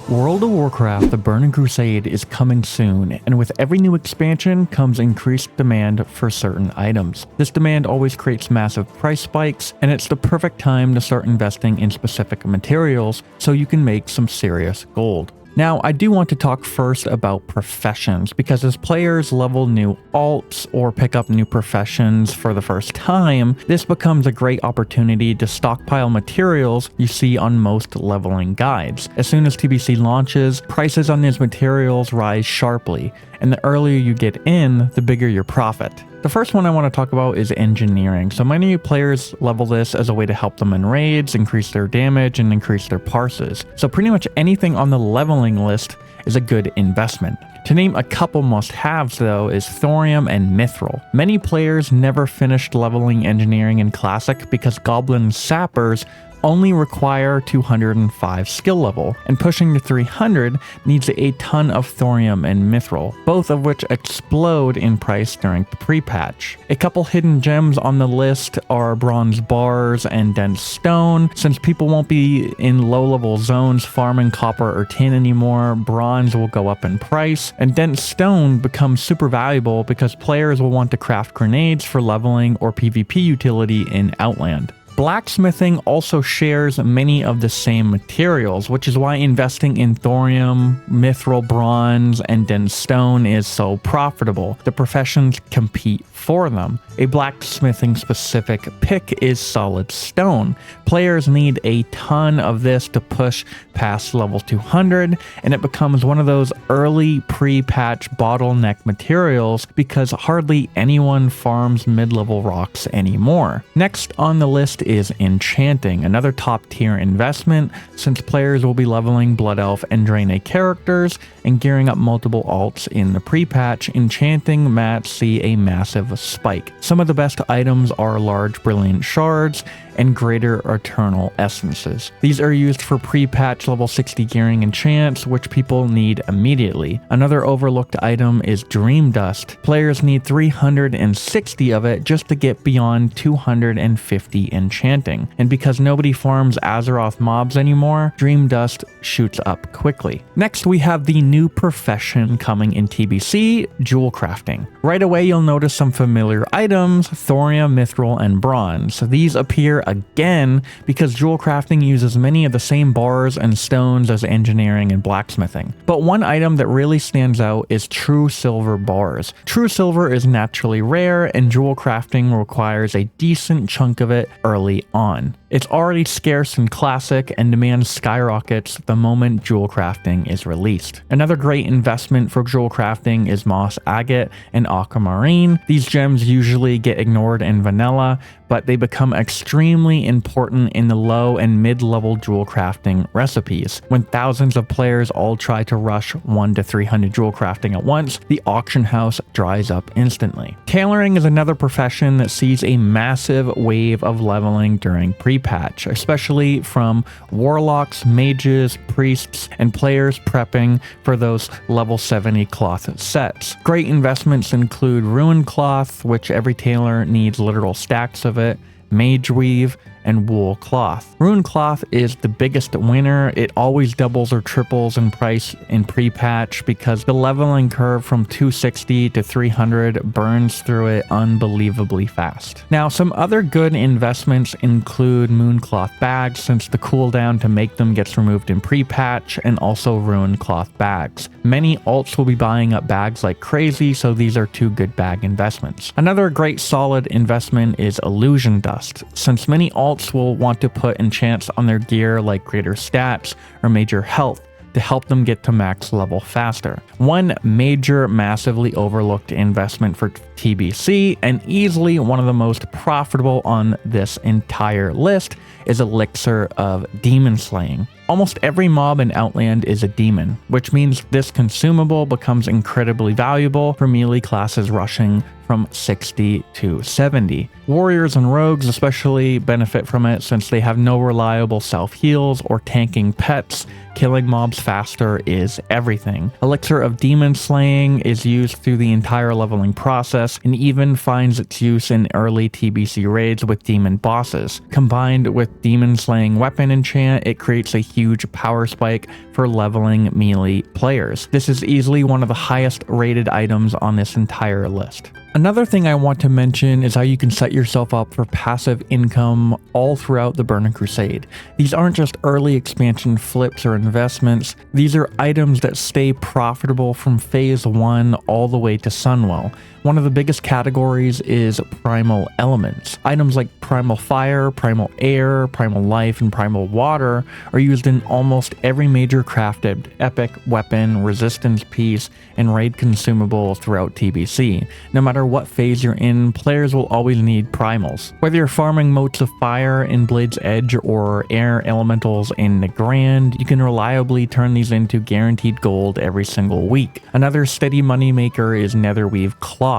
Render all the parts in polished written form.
World of Warcraft: The Burning Crusade is coming soon, and with every new expansion comes increased demand for certain items. This demand always creates massive price spikes, and it's the perfect time to start investing in specific materials so you can make some serious gold. Now, I do want to talk first about professions, because as players level new alts or pick up new professions for the first time, this becomes a great opportunity to stockpile materials you see on most leveling guides. As soon as TBC launches, prices on these materials rise sharply, and the earlier you get in, the bigger your profit. The first one I want to talk about is engineering. So many players level this as a way to help them in raids, increase their damage, and increase their parses. So pretty much anything on the leveling list is a good investment. To name a couple must-haves though is thorium and mithril. Many players never finished leveling engineering in Classic because Goblin Sappers only require 205 skill level, and pushing to 300 needs a ton of thorium and mithril, both of which explode in price during the pre-patch. A couple hidden gems on the list are bronze bars and dense stone. Since people won't be in low-level zones farming copper or tin anymore, bronze will go up in price, and dense stone becomes super valuable because players will want to craft grenades for leveling or PvP utility in Outland. Blacksmithing also shares many of the same materials, which is why investing in thorium, mithril, bronze, and dense stone is so profitable. The professions compete for them. A blacksmithing specific pick is solid stone. Players need a ton of this to push past level 200, and it becomes one of those early pre-patch bottleneck materials because hardly anyone farms mid-level rocks anymore. Next on the list is Enchanting, another top tier investment since players will be leveling Blood Elf and Draenei characters and gearing up multiple alts in the pre-patch. Enchanting mats see a massive spike. Some of the best items are large brilliant shards and greater eternal essences. These are used for pre-patch level 60 gearing enchants, which people need immediately. Another overlooked item is Dream Dust. Players need 360 of it just to get beyond 250 enchanting. And because nobody farms Azeroth mobs anymore, Dream Dust shoots up quickly. Next, we have the new profession coming in TBC, Jewelcrafting. Right away, you'll notice some familiar items: thorium, mithril, and bronze. These appear again because Jewelcrafting uses many of the same bars and stones as engineering and blacksmithing. But one item that really stands out is true silver bars. True silver is naturally rare, and Jewelcrafting requires a decent chunk of it early on. It's already scarce in Classic, and demand skyrockets the moment Jewelcrafting is released. Another great investment for Jewelcrafting is moss agate and aquamarine. These gems usually get ignored in vanilla, but they become extremely important in the low and mid-level Jewelcrafting recipes. When thousands of players all try to rush 1 to 300 Jewelcrafting at once, the auction house dries up instantly. Tailoring is another profession that sees a massive wave of leveling during pre-patch, especially from warlocks, mages, priests, and players prepping for those level 70 cloth sets. Great investments include Ruin Cloth, which every tailor needs literal stacks of it, Mage Weave, and wool cloth. Ruin cloth is the biggest winner. It always doubles or triples in price in pre-patch because the leveling curve from 260 to 300 burns through it unbelievably fast. Now, some other good investments include moon cloth bags, since the cooldown to make them gets removed in pre-patch, and also ruin cloth bags. Many alts will be buying up bags like crazy, so these are two good bag investments. Another great solid investment is illusion dust, since many alts will want to put enchants on their gear like greater stats or major health to help them get to max level faster. One major, massively overlooked investment for TBC, and easily one of the most profitable on this entire list, is Elixir of Demon Slaying. Almost every mob in Outland is a demon, which means this consumable becomes incredibly valuable for melee classes rushing from 60 to 70. Warriors and rogues especially benefit from it since they have no reliable self-heals or tanking pets. Killing mobs faster is everything. Elixir of Demon Slaying is used through the entire leveling process and even finds its use in early TBC raids with demon bosses. Combined with Demon Slaying weapon enchant, it creates a huge power spike for leveling melee players. This is easily one of the highest rated items on this entire list. Another thing I want to mention is how you can set yourself up for passive income all throughout the Burning Crusade. These aren't just early expansion flips or investments, these are items that stay profitable from phase 1 all the way to Sunwell. One of the biggest categories is primal elements. Items like primal fire, primal air, primal life, and primal water are used in almost every major crafted epic, weapon, resistance piece, and raid consumable throughout TBC. No matter what phase you're in, players will always need primals. Whether you're farming motes of fire in Blade's Edge or air elementals in the Grand, you can reliably turn these into guaranteed gold every single week. Another steady moneymaker is Netherweave Cloth.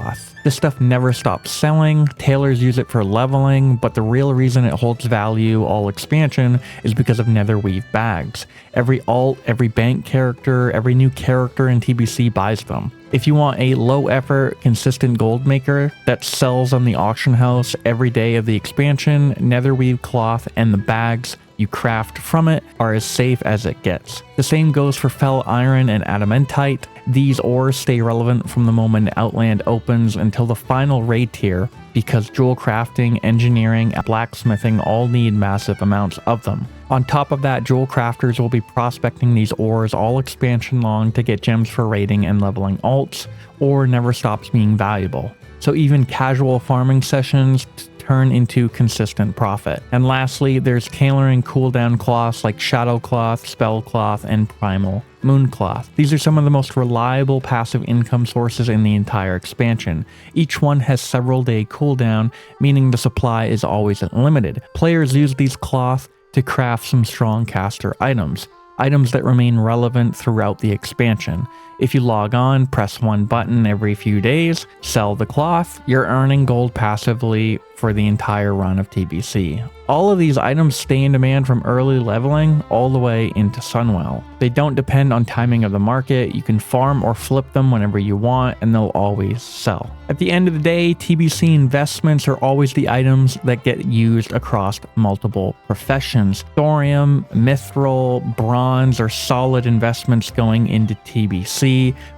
This stuff never stops selling. Tailors use it for leveling, but the real reason it holds value all expansion is because of Netherweave bags. Every alt, every bank character, every new character in TBC buys them. If you want a low effort, consistent gold maker that sells on the auction house every day of the expansion, Netherweave Cloth and the bags you craft from it are as safe as it gets. The same goes for Fel Iron and Adamantite. These ores stay relevant from the moment Outland opens until the final raid tier because Jewelcrafting, Engineering, and Blacksmithing all need massive amounts of them. On top of that, jewel crafters will be prospecting these ores all expansion long to get gems for raiding and leveling alts, or never stops being valuable. So even casual farming sessions turn into consistent profit. And lastly, there's tailoring cooldown cloths like Shadow Cloth, Spell Cloth, and Primal Moon Cloth. These are some of the most reliable passive income sources in the entire expansion. Each one has several day cooldown, meaning the supply is always unlimited. Players use these cloth to craft some strong caster items that remain relevant throughout the expansion. If you log on, press one button every few days, sell the cloth, you're earning gold passively for the entire run of TBC. All of these items stay in demand from early leveling all the way into Sunwell. They don't depend on timing of the market, you can farm or flip them whenever you want and they'll always sell. At the end of the day, TBC investments are always the items that get used across multiple professions. Thorium, Mithril, Bronze are solid investments going into TBC.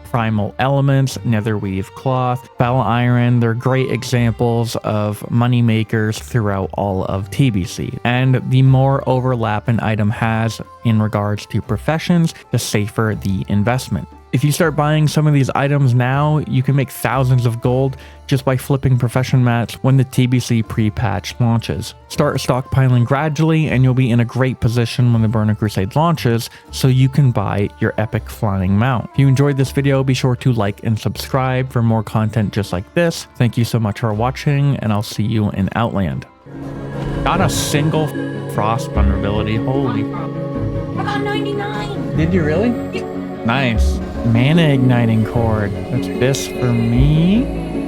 Primal elements, Netherweave Cloth, Fel Iron, they're great examples of money makers throughout all of TBC. And the more overlap an item has in regards to professions, the safer the investment. If you start buying some of these items now, you can make thousands of gold just by flipping profession mats when the TBC pre-patch launches. Start stockpiling gradually and you'll be in a great position when the Burning Crusade launches so you can buy your epic flying mount. If you enjoyed this video, be sure to like and subscribe for more content just like this. Thank you so much for watching and I'll see you in Outland. Got a single frost vulnerability, holy. I got 99. Did you really? Nice. Mana igniting cord. That's this for me.